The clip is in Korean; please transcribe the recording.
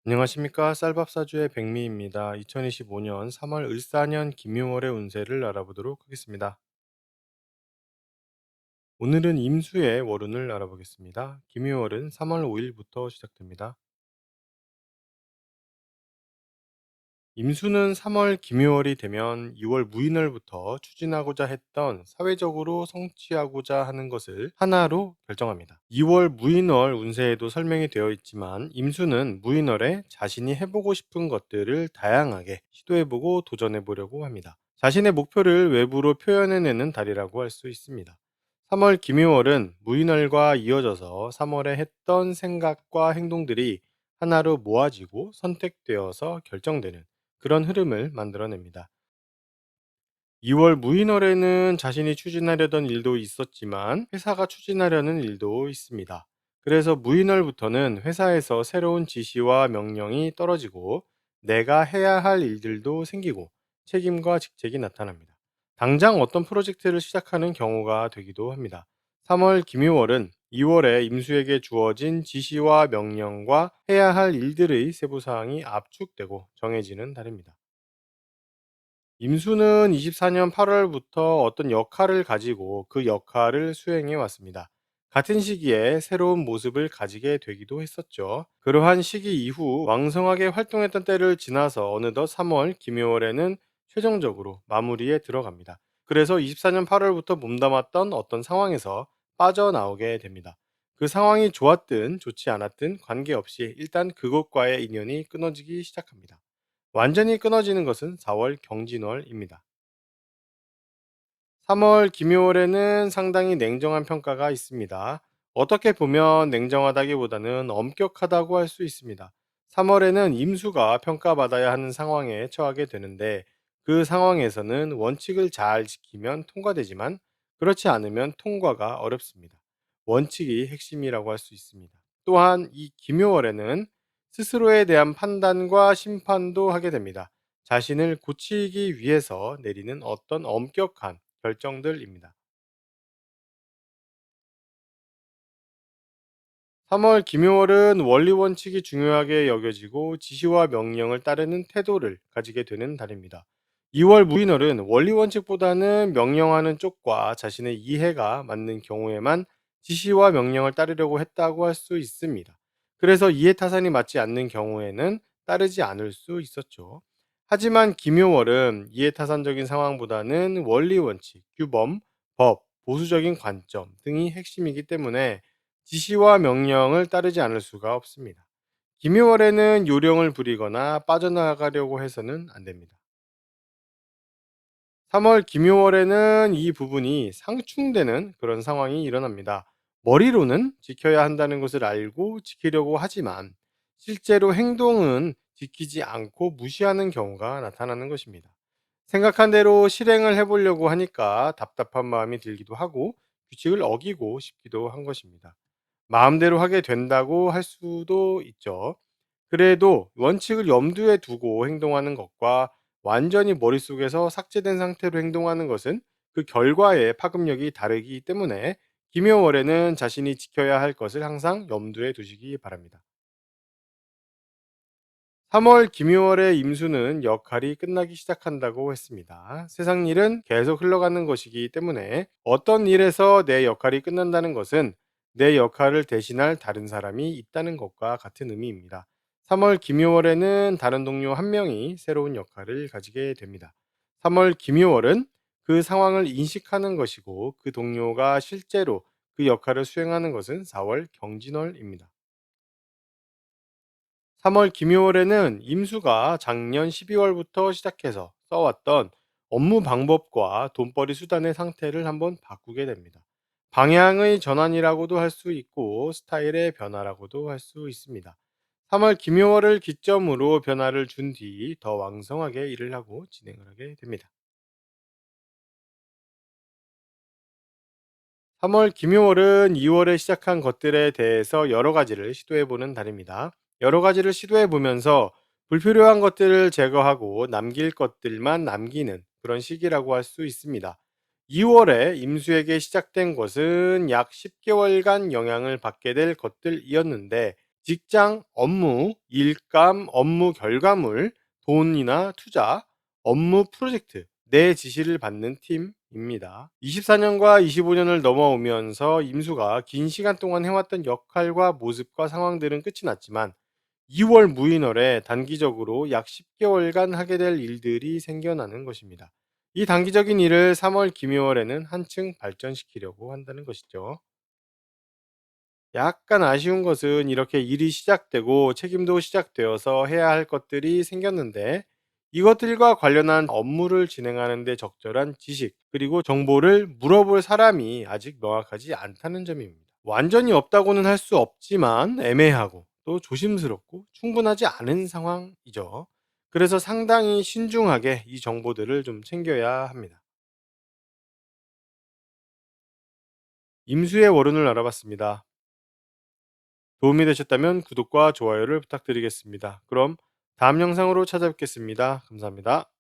안녕하십니까. 쌀밥사주의 백미입니다. 2025년 3월 을사년 김유월의 운세를 알아보도록 하겠습니다. 오늘은 임수의 월운을 알아보겠습니다. 김유월은 3월 5일부터 시작됩니다. 임수는 3월 김유월이 되면 2월 무인월부터 추진하고자 했던 사회적으로 성취하고자 하는 것을 하나로 결정합니다. 2월 무인월 운세에도 설명이 되어 있지만 임수는 무인월에 자신이 해보고 싶은 것들을 다양하게 시도해보고 도전해보려고 합니다. 자신의 목표를 외부로 표현해내는 달이라고 할 수 있습니다. 3월 김유월은 무인월과 이어져서 3월에 했던 생각과 행동들이 하나로 모아지고 선택되어서 결정되는 그런 흐름을 만들어냅니다. 2월 무인월에는 자신이 추진하려던 일도 있었지만 회사가 추진하려는 일도 있습니다. 그래서 무인월부터는 회사에서 새로운 지시와 명령이 떨어지고 내가 해야 할 일들도 생기고 책임과 직책이 나타납니다. 당장 어떤 프로젝트를 시작하는 경우가 되기도 합니다. 3월 김유월은 2월에 임수에게 주어진 지시와 명령과 해야 할 일들의 세부사항이 압축되고 정해지는 달입니다. 임수는 24년 8월부터 어떤 역할을 가지고 그 역할을 수행해 왔습니다. 같은 시기에 새로운 모습을 가지게 되기도 했었죠. 그러한 시기 이후 왕성하게 활동했던 때를 지나서 어느덧 3월, 김효월에는 최종적으로 마무리에 들어갑니다. 그래서 24년 8월부터 몸담았던 어떤 상황에서 빠져나오게 됩니다. 그 상황이 좋았든 좋지 않았든 관계없이 일단 그것과의 인연이 끊어지기 시작합니다. 완전히 끊어지는 것은 4월 경진월입니다. 3월 김효월에는 상당히 냉정한 평가가 있습니다. 어떻게 보면 냉정하다기보다는 엄격하다고 할 수 있습니다. 3월에는 임수가 평가받아야 하는 상황에 처하게 되는데 그 상황에서는 원칙을 잘 지키면 통과되지만 그렇지 않으면 통과가 어렵습니다. 원칙이 핵심이라고 할 수 있습니다. 또한 이 김효월에는 스스로에 대한 판단과 심판도 하게 됩니다. 자신을 고치기 위해서 내리는 어떤 엄격한 결정들입니다. 3월 김효월은 원리 원칙이 중요하게 여겨지고 지시와 명령을 따르는 태도를 가지게 되는 달입니다. 2월 무인월은 원리 원칙보다는 명령하는 쪽과 자신의 이해가 맞는 경우에만 지시와 명령을 따르려고 했다고 할 수 있습니다. 그래서 이해 타산이 맞지 않는 경우에는 따르지 않을 수 있었죠. 하지만 김효월은 이해 타산적인 상황보다는 원리 원칙, 규범, 법, 보수적인 관점 등이 핵심이기 때문에 지시와 명령을 따르지 않을 수가 없습니다. 김효월에는 요령을 부리거나 빠져나가려고 해서는 안 됩니다. 3월 김효월에는 이 부분이 상충되는 그런 상황이 일어납니다. 머리로는 지켜야 한다는 것을 알고 지키려고 하지만 실제로 행동은 지키지 않고 무시하는 경우가 나타나는 것입니다. 생각한 대로 실행을 해보려고 하니까 답답한 마음이 들기도 하고 규칙을 어기고 싶기도 한 것입니다. 마음대로 하게 된다고 할 수도 있죠. 그래도 원칙을 염두에 두고 행동하는 것과 완전히 머릿속에서 삭제된 상태로 행동하는 것은 그 결과의 파급력이 다르기 때문에 김효월에는 자신이 지켜야 할 것을 항상 염두에 두시기 바랍니다. 3월 김효월의 임수는 역할이 끝나기 시작한다고 했습니다. 세상 일은 계속 흘러가는 것이기 때문에 어떤 일에서 내 역할이 끝난다는 것은 내 역할을 대신할 다른 사람이 있다는 것과 같은 의미입니다. 3월 김효월에는 다른 동료 한 명이 새로운 역할을 가지게 됩니다. 3월 김효월은 그 상황을 인식하는 것이고 그 동료가 실제로 그 역할을 수행하는 것은 4월 경진월입니다. 3월 김효월에는 임수가 작년 12월부터 시작해서 써왔던 업무 방법과 돈벌이 수단의 상태를 한번 바꾸게 됩니다. 방향의 전환이라고도 할 수 있고 스타일의 변화라고도 할 수 있습니다. 3월 김효월을 기점으로 변화를 준 뒤 더 왕성하게 일을 하고 진행을 하게 됩니다. 3월 김효월은 2월에 시작한 것들에 대해서 여러 가지를 시도해 보는 달입니다. 여러 가지를 시도해 보면서 불필요한 것들을 제거하고 남길 것들만 남기는 그런 시기라고 할 수 있습니다. 2월에 임수에게 시작된 것은 약 10개월간 영향을 받게 될 것들이었는데 직장, 업무, 일감, 업무 결과물, 돈이나 투자, 업무 프로젝트, 내 지시를 받는 팀입니다. 24년과 25년을 넘어오면서 임수가 긴 시간 동안 해왔던 역할과 모습과 상황들은 끝이 났지만 2월 무인월에 단기적으로 약 10개월간 하게 될 일들이 생겨나는 것입니다. 이 단기적인 일을 3월 기묘월에는 한층 발전시키려고 한다는 것이죠. 약간 아쉬운 것은 이렇게 일이 시작되고 책임도 시작되어서 해야 할 것들이 생겼는데 이것들과 관련한 업무를 진행하는 데 적절한 지식 그리고 정보를 물어볼 사람이 아직 명확하지 않다는 점입니다. 완전히 없다고는 할 수 없지만 애매하고 또 조심스럽고 충분하지 않은 상황이죠. 그래서 상당히 신중하게 이 정보들을 좀 챙겨야 합니다. 임수의 월운을 알아봤습니다. 도움이 되셨다면 구독과 좋아요를 부탁드리겠습니다. 그럼 다음 영상으로 찾아뵙겠습니다. 감사합니다.